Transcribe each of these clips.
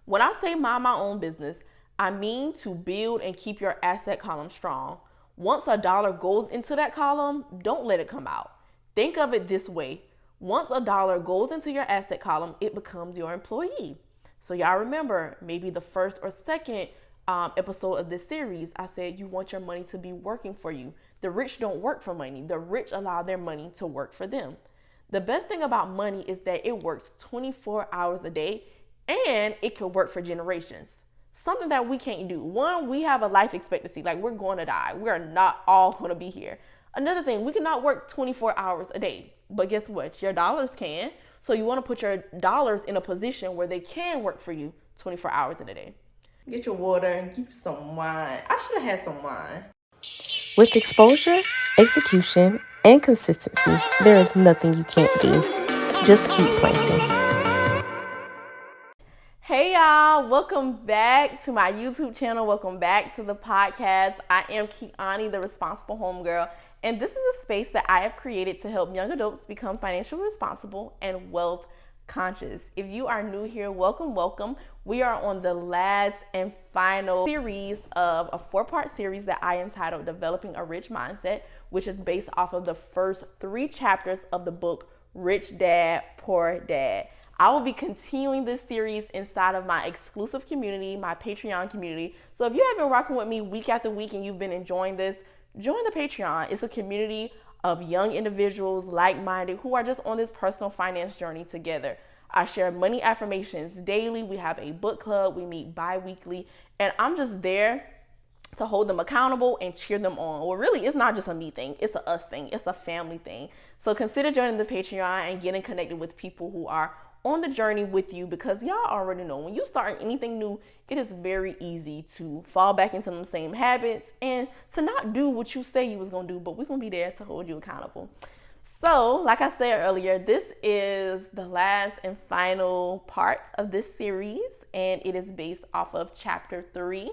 When I say mind my own business, I mean to build and keep your asset column strong. Once a dollar goes into that column, don't let it come out. Think of it this way. Once a dollar goes into your asset column, it becomes your employee. So y'all remember, maybe the first or second episode of this series, I said you want your money to be working for you. The rich don't work for money. The rich allow their money to work for them. The best thing about money is that it works 24 hours a day and it can work for generations. Something that we can't do. One, we have a life expectancy. Like, we're going to die. We are not all going to be here. Another thing, we cannot work 24 hours a day. But guess what? Your dollars can. So you want to put your dollars in a position where they can work for you 24 hours in a day. Get your water and keep some wine. I should have had some wine. With exposure, execution, and consistency, there is nothing you can't do. Just keep planting. Hey y'all, welcome back to my YouTube channel. Welcome back to the podcast. I am Ch.3, the responsible homegirl, and this is a space that I have created to help young adults become financially responsible and wealth conscious. If you are new here, welcome. We are on the last and final series of a 4-part series that I entitled Developing a Rich Mindset, which is based off of the first 3 chapters of the book Rich Dad, Poor Dad. I will be continuing this series inside of my exclusive community, my Patreon community. So if you have been rocking with me week after week and you've been enjoying this, join the Patreon. It's a community of young individuals, like-minded, who are just on this personal finance journey together. I share money affirmations daily. We have a book club. We meet bi-weekly. And I'm just there to hold them accountable and cheer them on. Well, really, it's not just a me thing. It's a us thing. It's a family thing. So consider joining the Patreon and getting connected with people who are on the journey with you, because y'all already know when you start anything new, it is very easy to fall back into them same habits and to not do what you say you was gonna do, but we're gonna be there to hold you accountable. So like I said earlier, this is the last and final part of this series, and it is based off of chapter 3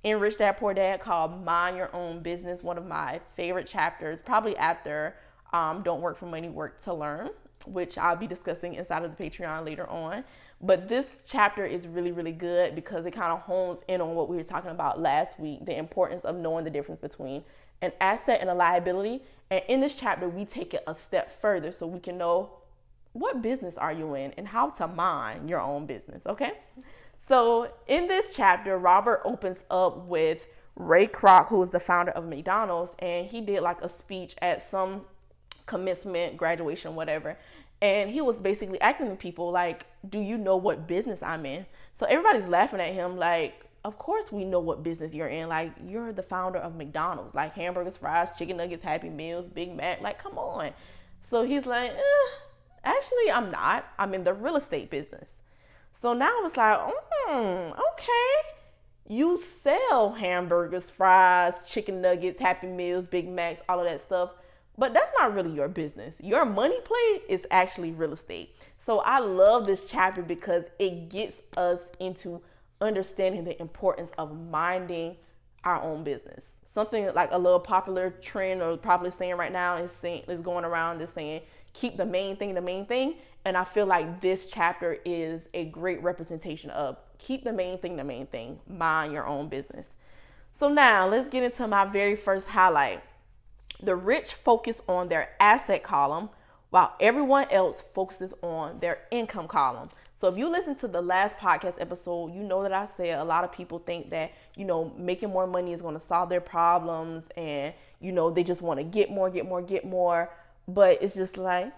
in Rich Dad Poor Dad, called Mind Your Own Business. One of my favorite chapters, probably after Don't Work for Money, Work to Learn, which I'll be discussing inside of the Patreon later on. But this chapter is really, really good because it kind of hones in on what we were talking about last week, the importance of knowing the difference between an asset and a liability. And in this chapter, we take it a step further so we can know what business are you in and how to mind your own business, okay? So in this chapter, Robert opens up with Ray Kroc, who is the founder of McDonald's, and he did like a speech at some commencement, graduation, whatever, and he was basically asking the people, like, do you know what business I'm in? So everybody's laughing at him, like, of course we know what business you're in. Like, you're the founder of McDonald's, like hamburgers, fries, chicken nuggets, Happy Meals, Big Mac, like, come on. So he's like, actually I'm not. I'm in the real estate business. So now it's like, okay, you sell hamburgers, fries, chicken nuggets, Happy Meals, Big Macs, all of that stuff, but that's not really your business. Your money play is actually real estate. So I love this chapter because it gets us into understanding the importance of minding our own business. Something like a little popular trend or probably saying right now is going around is saying, keep the main thing the main thing. And I feel like this chapter is a great representation of keep the main thing the main thing, mind your own business. So now let's get into my very first highlight. The rich focus on their asset column while everyone else focuses on their income column. So if you listen to the last podcast episode, you know that I said a lot of people think that, making more money is going to solve their problems, and, they just want to get more. But it's just like,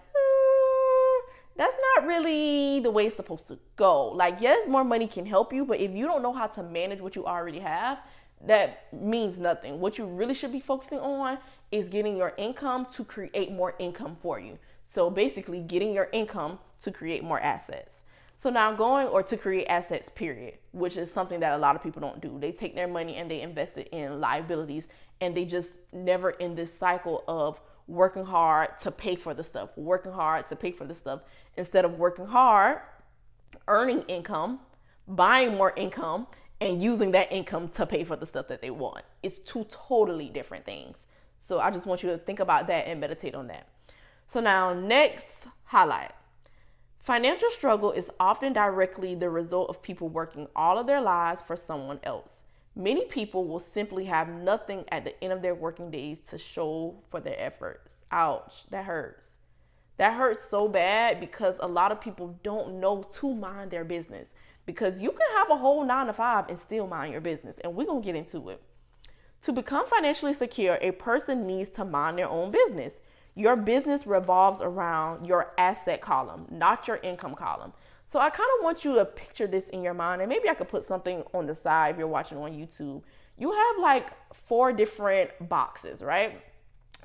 that's not really the way it's supposed to go. Like, yes, more money can help you, but if you don't know how to manage what you already have, that means nothing. What you really should be focusing on is getting your income to create more income for you. So basically getting your income to create more assets. So now to create assets, period, which is something that a lot of people don't do. They take their money and they invest it in liabilities, and they just never in this cycle of working hard to pay for the stuff, instead of working hard, earning income, buying more income, and using that income to pay for the stuff that they want. It's 2 totally different things. So I just want you to think about that and meditate on that. So now, next highlight. Financial struggle is often directly the result of people working all of their lives for someone else. Many people will simply have nothing at the end of their working days to show for their efforts. Ouch, that hurts. That hurts so bad because a lot of people don't know to mind their business. Because you can have a whole 9 to 5 and still mind your business. And we're going to get into it. To become financially secure, a person needs to mind their own business. Your business revolves around your asset column, not your income column. So I kind of want you to picture this in your mind, and maybe I could put something on the side if you're watching on YouTube. You have like 4 different boxes, right?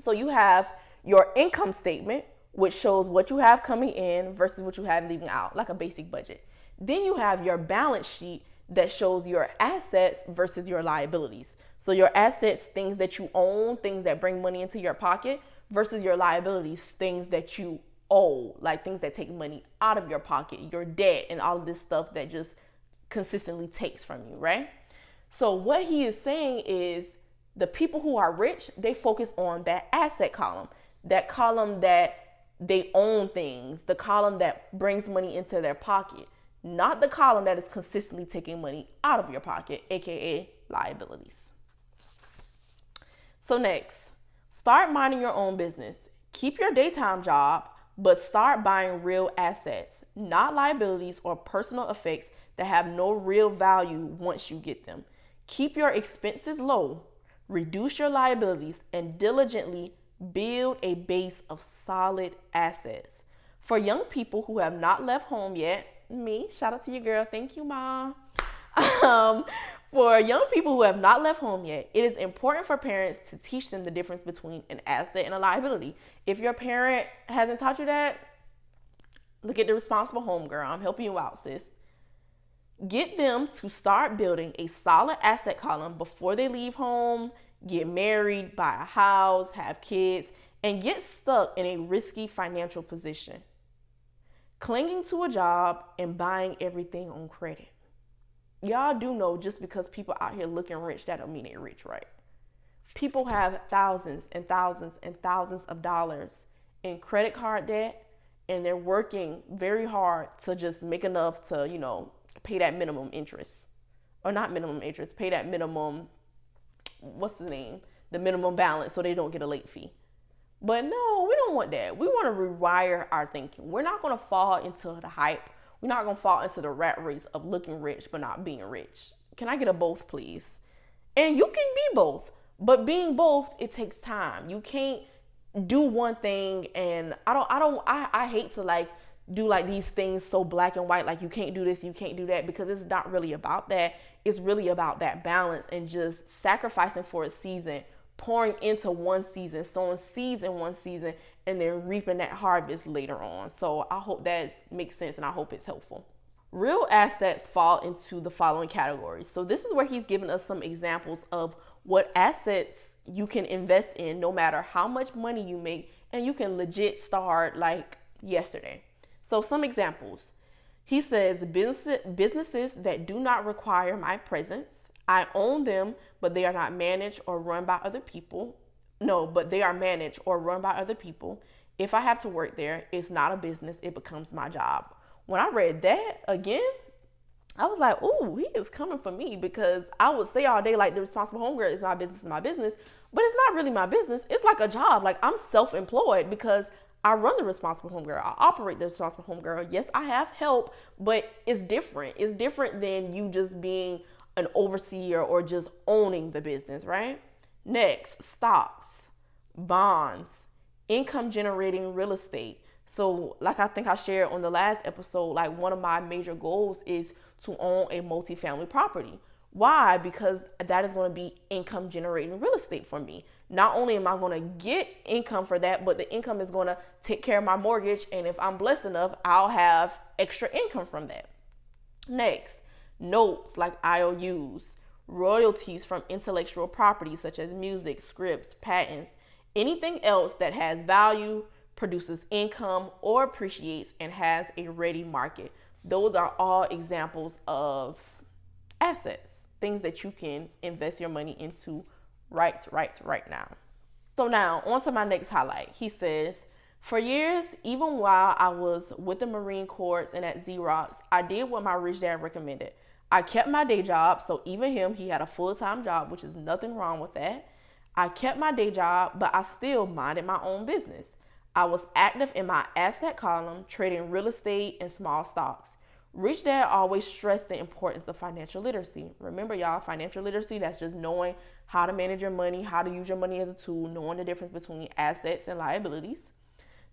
So you have your income statement, which shows what you have coming in versus what you have leaving out, like a basic budget. Then you have your balance sheet that shows your assets versus your liabilities. So your assets, things that you own, things that bring money into your pocket, versus your liabilities, things that you owe, like things that take money out of your pocket, your debt, and all of this stuff that just consistently takes from you, right? So what he is saying is the people who are rich, they focus on that asset column, that column that they own things, the column that brings money into their pocket, not the column that is consistently taking money out of your pocket, aka liabilities. So next, start minding your own business. Keep your daytime job, but start buying real assets, not liabilities or personal effects that have no real value once you get them. Keep your expenses low, reduce your liabilities, and diligently build a base of solid assets. For young people who have not left home yet, me, shout out to your girl, thank you, Mom. For young people who have not left home yet, it is important for parents to teach them the difference between an asset and a liability. If your parent hasn't taught you that, look at the Responsible Homegirl. I'm helping you out, sis. Get them to start building a solid asset column before they leave home, get married, buy a house, have kids, and get stuck in a risky financial position. Clinging to a job and buying everything on credit. Y'all do know just because people out here looking rich, that don't mean they're rich, right? People have thousands and thousands and thousands of dollars in credit card debt, and they're working very hard to just make enough to, pay that minimum interest. Or not minimum interest, pay that minimum, the minimum balance so they don't get a late fee. But no, we don't want that. We want to rewire our thinking. We're not going to fall into the hype. We're not going to fall into the rat race of looking rich but not being rich. Can I get a both, please? And you can be both, but being both, it takes time. You can't do one thing, and I hate to do these things so black and white, like you can't do this, you can't do that, because it's not really about that. It's really about that balance and just sacrificing for a season, pouring into one season, sowing seeds in one season, and then reaping that harvest later on. So I hope that makes sense, and I hope it's helpful. Real assets fall into the following categories. So this is where he's given us some examples of what assets you can invest in no matter how much money you make, and you can legit start like yesterday. So some examples. He says businesses that do not require my presence. I own them, but they are not managed or run by other people. No, but they are managed or run by other people. If I have to work there, it's not a business, it becomes my job. When I read that again, I was like, ooh, he is coming for me, because I would say all day, like, the Responsible Homegirl is my business, but it's not really my business. It's like a job. Like, I'm self-employed because I run the Responsible Homegirl. I operate the Responsible Homegirl. Yes, I have help, but it's different. It's different than you just being an overseer or just owning the business, right? Next, stocks, bonds, income generating real estate. So like I think I shared on the last episode, like one of my major goals is to own a multifamily property. Why? Because that is going to be income generating real estate for me. Not only am I going to get income for that, but the income is going to take care of my mortgage. And if I'm blessed enough, I'll have extra income from that. Next, notes like IOUs, royalties from intellectual property such as music, scripts, patents, anything else that has value, produces income, or appreciates and has a ready market. Those are all examples of assets, things that you can invest your money into right now. So now on to my next highlight. He says, For years, even while I was with the Marine Corps and at Xerox, I did what my rich dad recommended. I kept my day job, so even him, he had a full-time job, which is nothing wrong with that. I kept my day job, but I still minded my own business. I was active in my asset column, trading real estate and small stocks. Rich Dad always stressed the importance of financial literacy. Remember, y'all, financial literacy, that's just knowing how to manage your money, how to use your money as a tool, knowing the difference between assets and liabilities.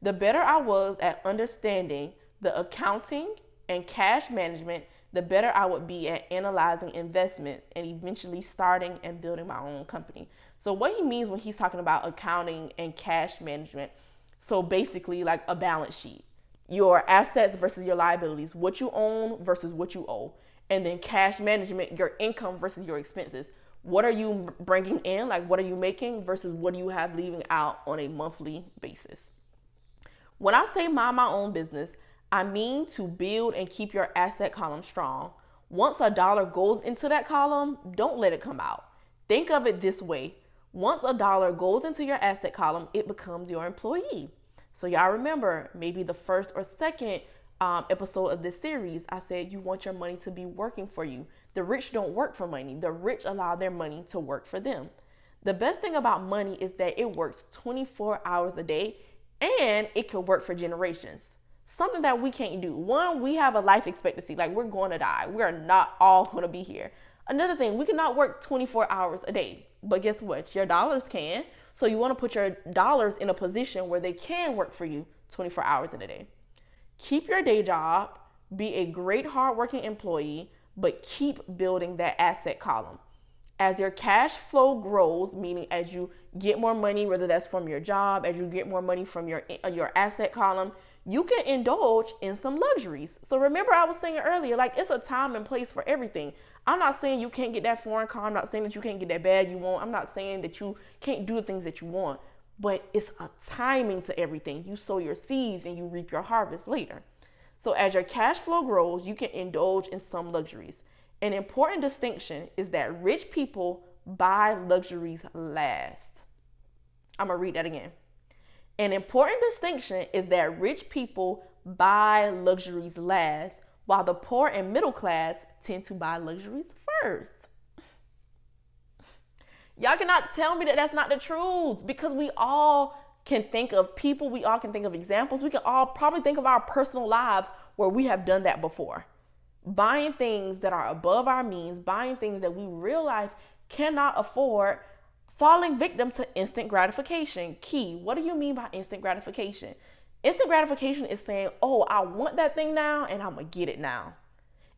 The better I was at understanding the accounting and cash management, the better I would be at analyzing investments and eventually starting and building my own company. So what he means when he's talking about accounting and cash management, so basically like a balance sheet, your assets versus your liabilities, what you own versus what you owe, and then cash management, your income versus your expenses. What are you bringing in, like what are you making versus what do you have leaving out on a monthly basis? When I say mind my own business, I mean to build and keep your asset column strong. Once a dollar goes into that column, don't let it come out. Think of it this way. Once a dollar goes into your asset column, it becomes your employee. So y'all remember, maybe the first or second episode of this series, I said you want your money to be working for you. The rich don't work for money. The rich allow their money to work for them. The best thing about money is that it works 24 hours a day and it can work for generations. Something that we can't do. One, we have a life expectancy, like we're going to die. We're not all going to be here. Another thing, we cannot work 24 hours a day, but guess what? Your dollars can. So you want to put your dollars in a position where they can work for you 24 hours in a day. Keep your day job, be a great hardworking employee, but keep building that asset column. As your cash flow grows, meaning as you get more money, whether that's from your job, as you get more money from your asset column, you can indulge in some luxuries. So remember I was saying earlier, like it's a time and place for everything. I'm not saying you can't get that foreign car. I'm not saying that you can't get that bag you want. I'm not saying that you can't do the things that you want, but it's a timing to everything. You sow your seeds and you reap your harvest later. So as your cash flow grows, you can indulge in some luxuries. An important distinction is that rich people buy luxuries last. I'm going to read that again. An important distinction is that rich people buy luxuries last, while the poor and middle class tend to buy luxuries first. Y'all cannot tell me that that's not the truth, because we all can think of people, we all can think of examples, we can all probably think of our personal lives where we have done that before. Buying things that are above our means, buying things that we real life cannot afford, falling victim to instant gratification. Key, what do you mean by instant gratification? Instant gratification is saying, oh, I want that thing now and I'm going to get it now.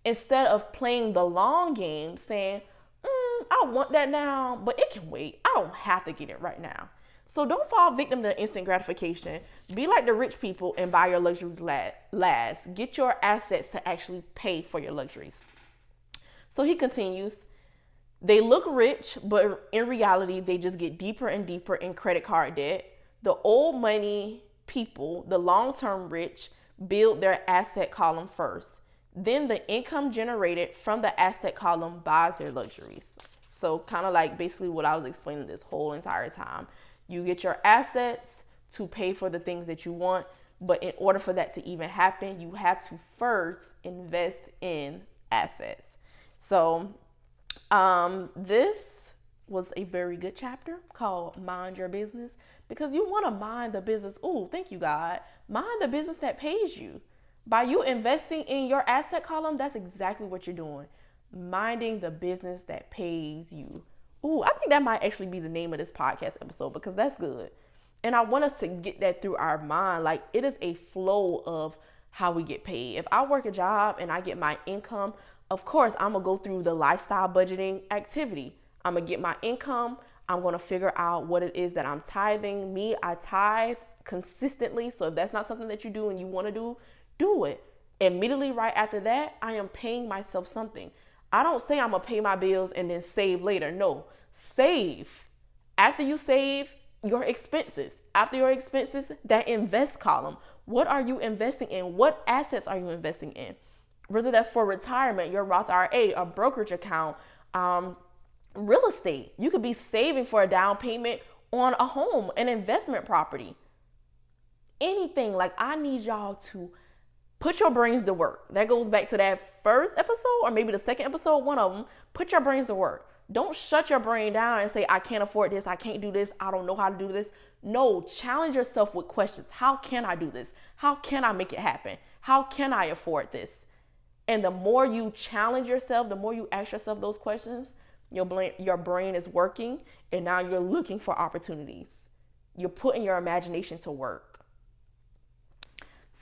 Instead of playing the long game, saying, I want that now, but it can wait. I don't have to get it right now. So don't fall victim to instant gratification. Be like the rich people and buy your luxuries last. Get your assets to actually pay for your luxuries. So he continues, they look rich, but in reality, they just get deeper and deeper in credit card debt. The old money people, the long-term rich, build their asset column first. Then the income generated from the asset column buys their luxuries. So kind of like basically what I was explaining this whole entire time. You get your assets to pay for the things that you want, but in order for that to even happen, you have to first invest in assets. So this was a very good chapter called Mind Your Business, because you want to mind the business. Oh, thank you, God. Mind the business that pays you. By you investing in your asset column, that's exactly what you're doing. Minding the business that pays you. Ooh, I think that might actually be the name of this podcast episode, because that's good. And I want us to get that through our mind. Like, it is a flow of how we get paid. If I work a job and I get my income, of course, I'm going to go through the lifestyle budgeting activity. I'm going to get my income. I'm going to figure out what it is that I'm tithing. Me, I tithe consistently. So if that's not something that you do and you want to do, do it. Immediately right after that, I am paying myself something. I don't say I'm going to pay my bills and then save later. No, save. After you save, your expenses. After your expenses, that invest column. What are you investing in? What assets are you investing in? Whether that's for retirement, your Roth IRA, a brokerage account, real estate. You could be saving for a down payment on a home, an investment property. anything. Like, I need y'all to put your brains to work. That goes back to that first episode, or maybe the second episode, one of them. Put your brains to work. Don't shut your brain down and say, I can't afford this, I can't do this, I don't know how to do this. No, challenge yourself with questions. How can I do this? How can I make it happen? How can I afford this? And the more you challenge yourself, the more you ask yourself those questions, your brain is working, and now you're looking for opportunities. You're putting your imagination to work.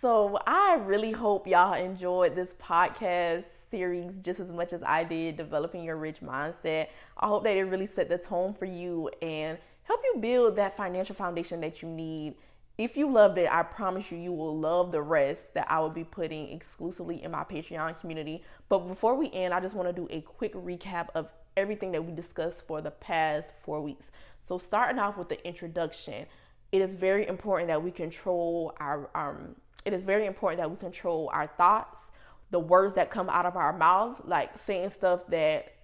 So I really hope y'all enjoyed this podcast series just as much as I did, developing your rich mindset. I hope that it really set the tone for you and help you build that financial foundation that you need. If you loved it, I promise you, you will love the rest that I will be putting exclusively in my Patreon community. But before we end, I just want to do a quick recap of everything that we discussed for the past 4 weeks. So starting off with the introduction, it is very important that we control our thoughts, the words that come out of our mouth, like saying stuff that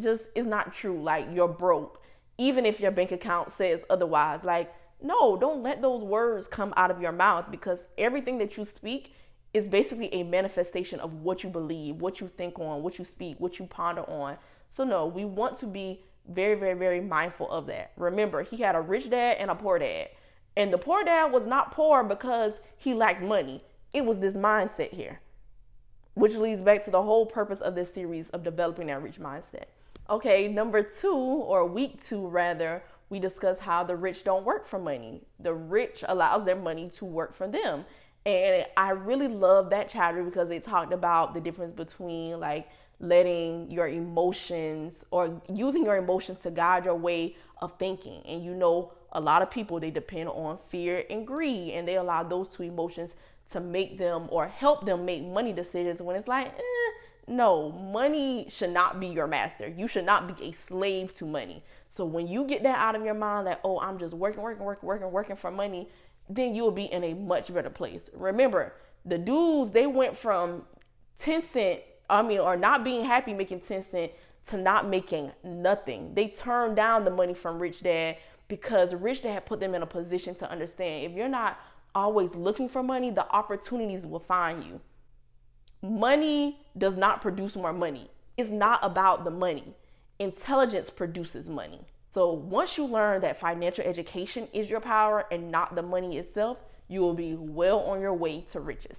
just is not true, like you're broke, even if your bank account says otherwise. Like, no, don't let those words come out of your mouth, because everything that you speak is basically a manifestation of what you believe, what you think on, what you speak, what you ponder on. So no, we want to be very, very, very mindful of that. Remember, he had a rich dad and a poor dad. And the poor dad was not poor because he lacked money. It was this mindset here, which leads back to the whole purpose of this series of developing that rich mindset. Okay, week two rather, we discussed how the rich don't work for money. The rich allows their money to work for them. And I really love that chapter because it talked about the difference between like letting your emotions or using your emotions to guide your way of thinking. And you know, a lot of people, they depend on fear and greed, and they allow those two emotions to make them or help them make money decisions when it's like, no, money should not be your master. You should not be a slave to money. So when you get that out of your mind that, oh, I'm just working for money, then you'll be in a much better place. Remember, the dudes, they went from 10 cent, or not being happy making 10 cent to not making nothing. They turned down the money from Rich Dad because Rich Dad put them in a position to understand, if you're not always looking for money, the opportunities will find you. Money does not produce more money. It's not about the money. Intelligence produces money. So once you learn that financial education is your power and not the money itself, you will be well on your way to riches.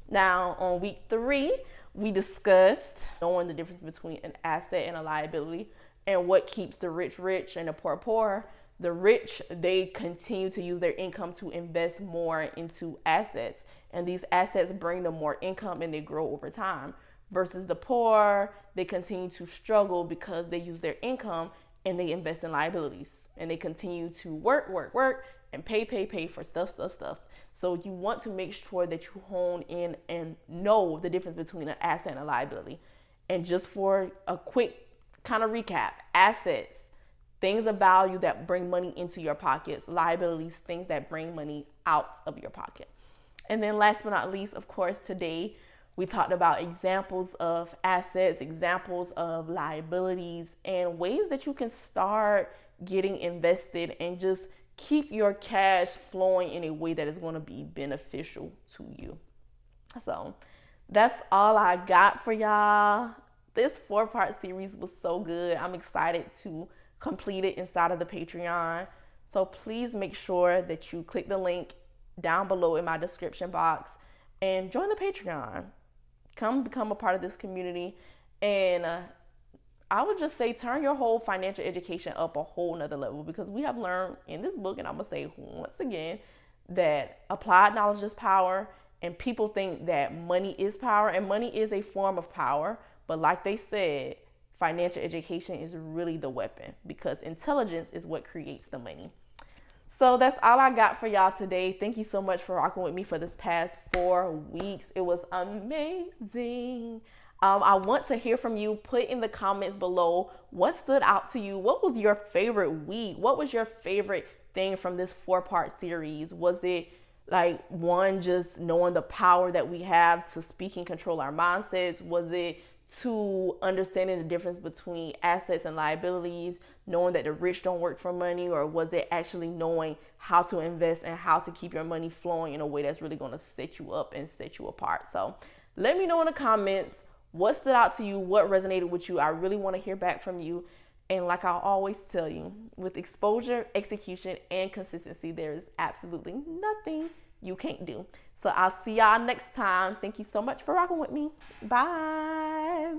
Now, on week 3, we discussed knowing the difference between an asset and a liability and what keeps the rich rich and the poor poor. The rich, they continue to use their income to invest more into assets, and these assets bring them more income and they grow over time. Versus the poor, they continue to struggle because they use their income and they invest in liabilities, and they continue to work and pay for stuff. So you want to make sure that you hone in and know the difference between an asset and a liability. And just for a quick kind of recap, assets, things of value that bring money into your pockets. Liabilities, things that bring money out of your pocket. And then last but not least, of course, today we talked about examples of assets, examples of liabilities, and ways that you can start getting invested and just keep your cash flowing in a way that is going to be beneficial to you. So that's all I got for y'all. This 4-part series was so good. I'm excited to complete it inside of the Patreon. So please make sure that you click the link down below in my description box and join the Patreon. Come become a part of this community. And I would just say turn your whole financial education up a whole nother level, because we have learned in this book, and I'm going to say once again, that applied knowledge is power, and people think that money is power, and money is a form of power. But like they said, financial education is really the weapon, because intelligence is what creates the money. So that's all I got for y'all today. Thank you so much for rocking with me for this past 4 weeks. It was amazing. I want to hear from you. Put in the comments below what stood out to you. What was your favorite week? What was your favorite thing from this 4-part series? Was it like one, just knowing the power that we have to speak and control our mindsets? Was it to understanding the difference between assets and liabilities, knowing that the rich don't work for money, or was it actually knowing how to invest and how to keep your money flowing in a way that's really going to set you up and set you apart? So let me know in the comments what stood out to you, what resonated with you. I really want to hear back from you. And like I always tell you, with exposure, execution, and consistency, there is absolutely nothing you can't do. So I'll see y'all next time. Thank you so much for rocking with me. Bye.